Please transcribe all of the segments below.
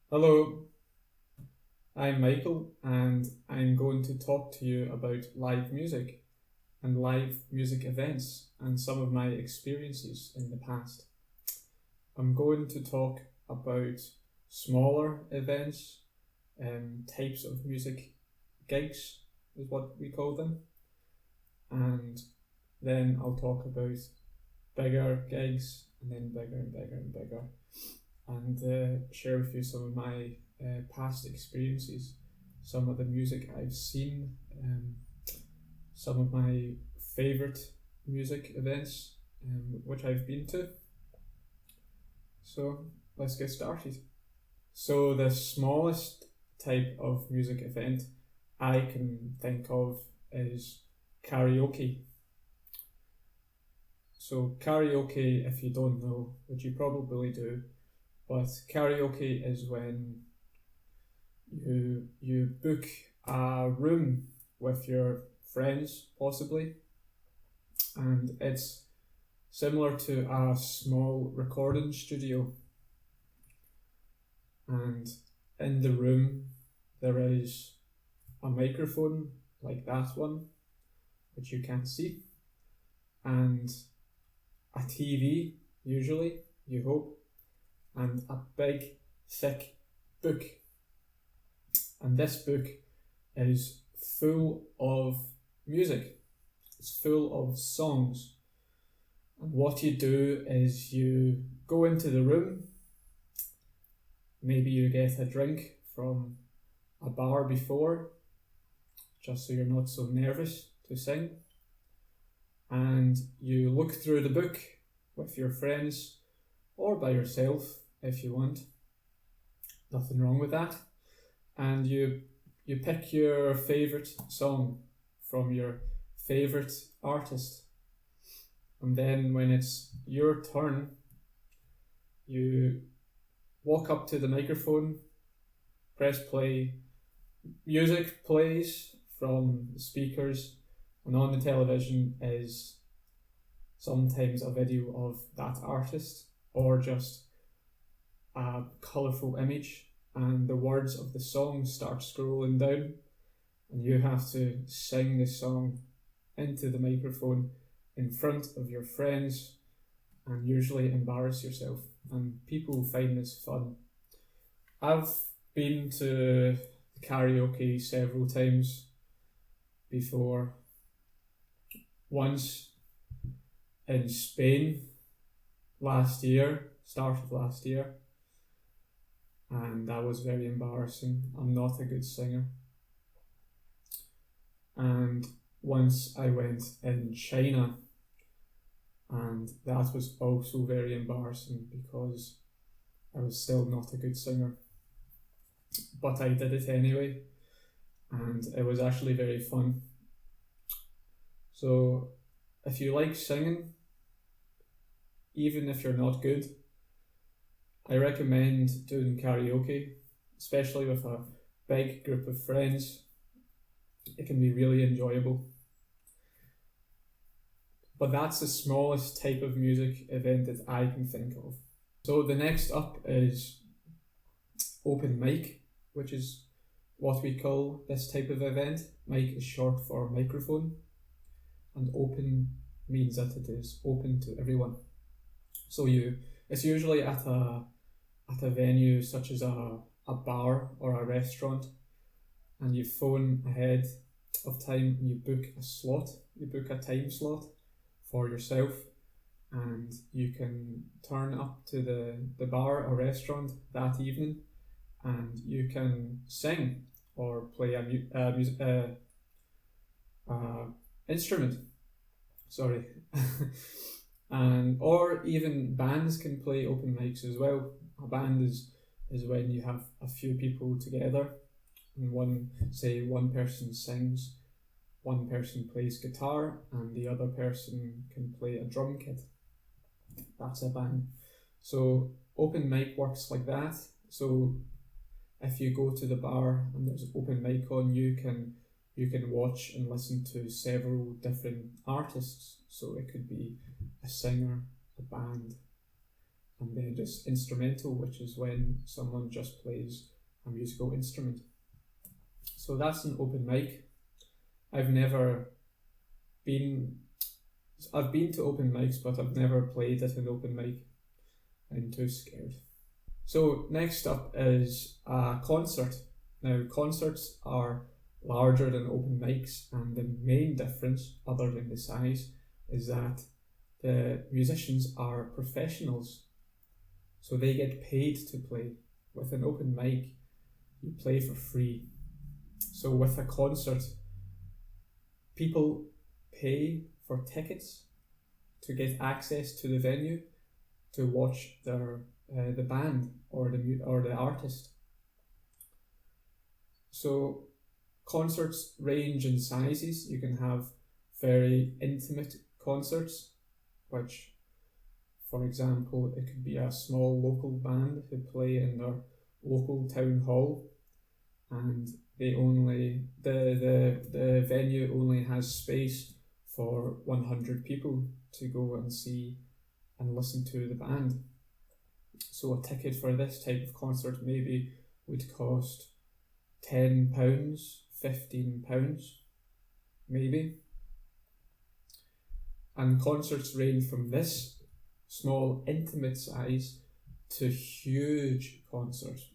Hello, I'm Michael, and I'm going to talk to you about live music and live music events and some of my experiences in the past. I'm going to talk about smaller events, types of music gigs is what we call them, and then I'll talk about bigger gigs and then bigger and bigger and bigger, and share with you some of my past experiences, some of the music I've seen, some of my favourite music events which I've been to. So let's get started. So the smallest type of music event I can think of is karaoke. So karaoke, if you don't know, which you probably do, but karaoke is when you book a room with your friends, possibly, and it's similar to a small recording studio. And in the room, there is a microphone like that one, which you can't see, and a TV, usually, you hope, and a big, thick book. And this book is full of music. It's full of songs. And what you do is you go into the room. Maybe you get a drink from a bar before, just so you're not so nervous to sing. And you look through the book with your friends or by yourself if you want. Nothing wrong with that. And you pick your favourite song from your favourite artist. And then when it's your turn, you walk up to the microphone, press play, music plays from the speakers, and on the television is sometimes a video of that artist or just a colourful image, and the words of the song start scrolling down, and you have to sing the song into the microphone in front of your friends and usually embarrass yourself, and people find this fun. I've been to karaoke several times before. Once in Spain start of last year, and that was very embarrassing. I'm not a good singer. And once I went in China, and that was also very embarrassing because I was still not a good singer. But I did it anyway, and it was actually very fun. So if you like singing, even if you're not good, I recommend doing karaoke, especially with a big group of friends. It can be really enjoyable. But that's the smallest type of music event that I can think of. So the next up is open mic, which is what we call this type of event. Mic is short for microphone, and open means that it is open to everyone. So it's usually at a venue such as a bar or a restaurant, and you phone ahead of time and you book a time slot for yourself, and you can turn up to the bar or restaurant that evening, and you can sing or play a music instrument. Sorry. And or even bands can play open mics as well. A band is when you have a few people together, and one person sings, one person plays guitar, and the other person can play a drum kit. That's a band. So open mic works like that. So if you go to the bar and there's open mic on, you can watch and listen to several different artists. So it could be a singer, a band, and then just instrumental, which is when someone just plays a musical instrument. So that's an open mic. I've been to open mics, but I've never played at an open mic. I'm too scared. So next up is a concert. Now concerts are larger than open mics, and the main difference, other than the size, is that the musicians are professionals. So they get paid to play. With an open mic, you play for free. So with a concert, people pay for tickets to get access to the venue to watch the band or the artist. So concerts range in sizes. You can have very intimate concerts, which, for example, it could be a small local band who play in their local town hall, and the venue only has space for 100 people to go and see and listen to the band. So a ticket for this type of concert maybe would cost £10, £15, maybe. And concerts range from this small intimate size to huge concerts,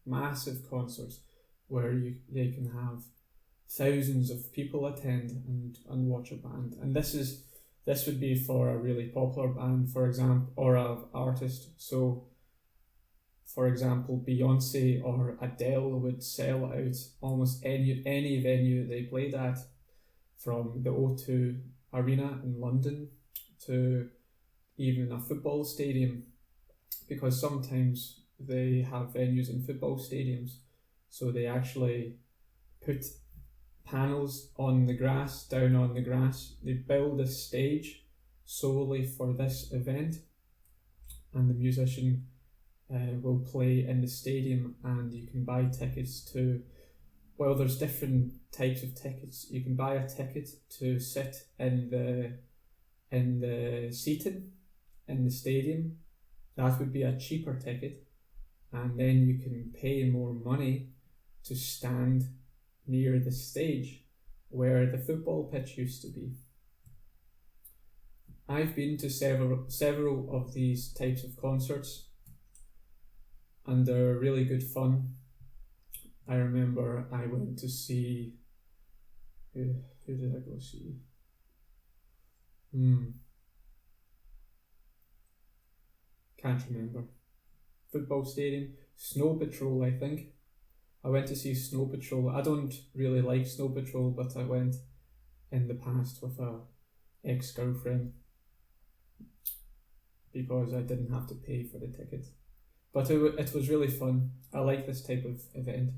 massive concerts, where they can have thousands of people attend and watch a band. And this would be for a really popular band, for example, or an artist. So, for example, Beyonce or Adele would sell out almost any venue they played at, from the O2 Arena in London to even a football stadium, because sometimes they have venues in football stadiums, so they actually put panels on the grass, down on the grass. They build a stage solely for this event, and the musician will play in the stadium, and you can buy tickets to, well, there's different types of tickets. You can buy a ticket to sit in the seating in the stadium. That would be a cheaper ticket, and then you can pay more money to stand near the stage where the football pitch used to be. I've been to several of these types of concerts, and they're really good fun. I remember I went to see, who did I go see? Can't remember. Football stadium, Snow Patrol, I think. I went to see Snow Patrol. I don't really like Snow Patrol, but I went in the past with a ex-girlfriend because I didn't have to pay for the ticket. But it was really fun. I like this type of event.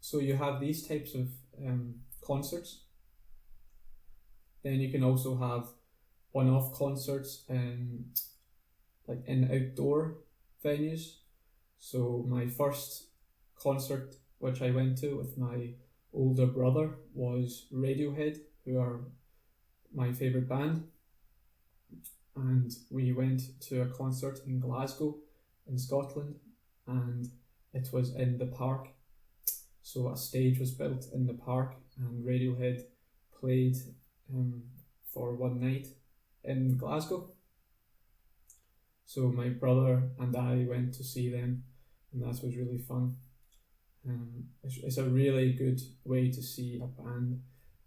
So you have these types of concerts. Then you can also have one-off concerts in outdoor venues. So my first concert, which I went to with my older brother, was Radiohead, who are my favourite band. And we went to a concert in Glasgow in Scotland, and it was in the park. So a stage was built in the park, and Radiohead played for one night in Glasgow. So my brother and I went to see them, and that was really fun. It's a really good way to see a band.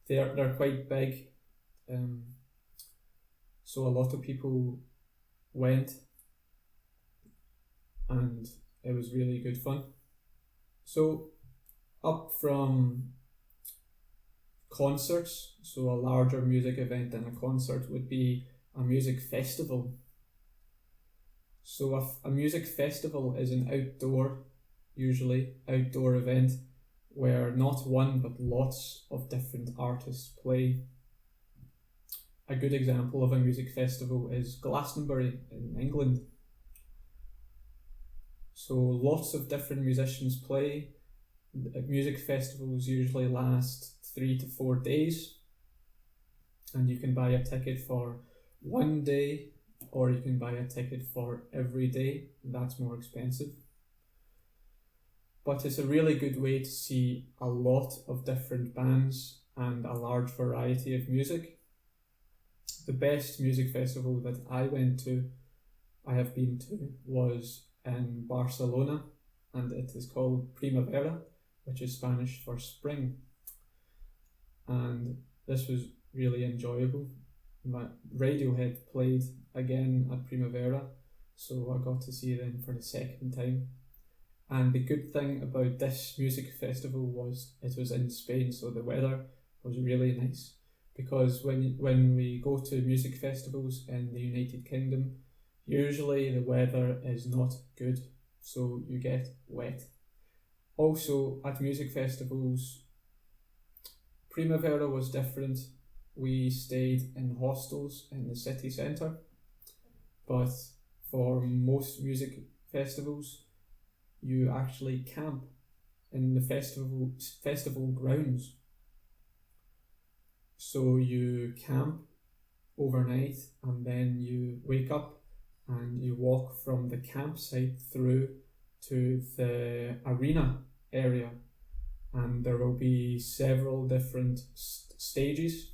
They're quite big, so a lot of people went, and it was really good fun. So up from concerts, so a larger music event than a concert would be a music festival. So a music festival is an usually outdoor event where not one but lots of different artists play. A good example of a music festival is Glastonbury in England. So lots of different musicians play. Music festivals usually last 3 to 4 days, and you can buy a ticket for one day or you can buy a ticket for every day. That's more expensive. But it's a really good way to see a lot of different bands and a large variety of music. The best music festival that I have been to, was in Barcelona, and it is called Primavera, which is Spanish for spring. And this was really enjoyable. Radiohead played again at Primavera, so I got to see them for the second time. And the good thing about this music festival was it was in Spain, so the weather was really nice. Because when we go to music festivals in the United Kingdom, usually the weather is not good, so you get wet. Also, at music festivals, Primavera was different. We stayed in hostels in the city centre, but for most music festivals, you actually camp in the festival grounds. So you camp overnight, and then you wake up and you walk from the campsite through to the arena area, and there will be several different stages.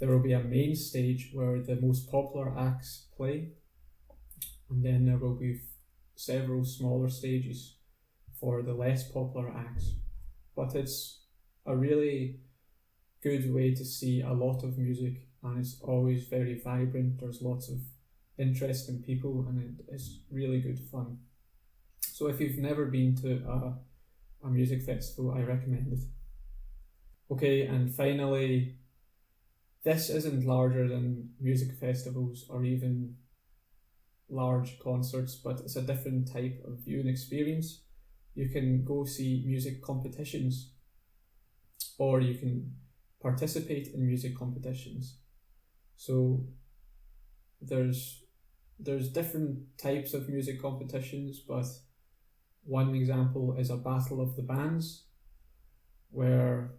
There will be a main stage where the most popular acts play, and then there will be several smaller stages for the less popular acts. But it's a really good way to see a lot of music, and it's always very vibrant. There's lots of interesting people, and it's really good fun. So if you've never been to a music festival, I recommend it. Okay, and finally, this isn't larger than music festivals or even large concerts, but it's a different type of viewing experience. You can go see music competitions, or you can participate in music competitions. So there's different types of music competitions, but one example is a battle of the bands, where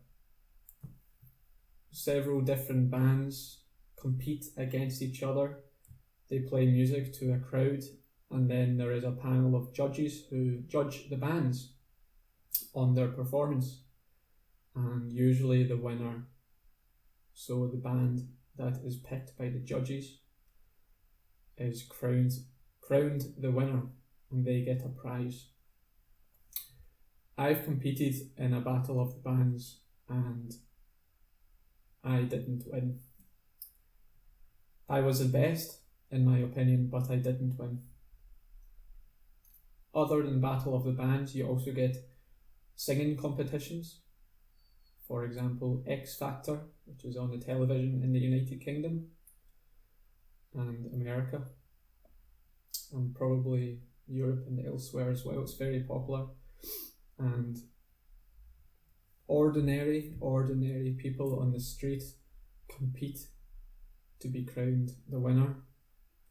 several different bands compete against each other. They play music to a crowd, and then there is a panel of judges who judge the bands on their performance, and usually the winner, so the band that is picked by the judges, is crowned the winner, and they get a prize. I've competed in a battle of the bands, and I didn't win. I was the best, in my opinion, but I didn't win. Other than Battle of the Bands, you also get singing competitions. For example, X Factor, which is on the television in the United Kingdom and America, and probably Europe and elsewhere as well. It's very popular. And ordinary people on the street compete to be crowned the winner.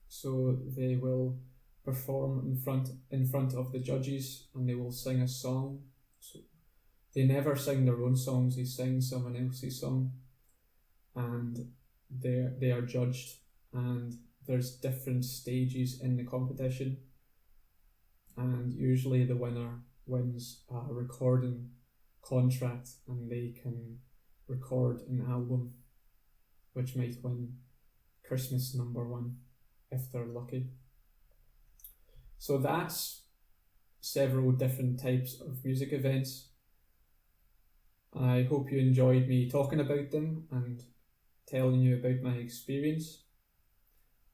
So they will perform in front of the judges, and they will sing a song. So they never sing their own songs, they sing someone else's song, and they are judged, and there's different stages in the competition, and usually the winner wins a recording contract, and they can record an album which might win Christmas #1 if they're lucky. So that's several different types of music events. I hope you enjoyed me talking about them and telling you about my experience.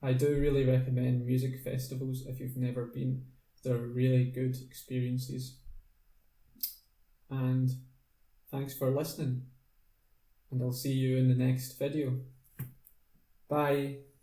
I do really recommend music festivals if you've never been. They're really good experiences. And thanks for listening, and I'll see you in the next video. Bye.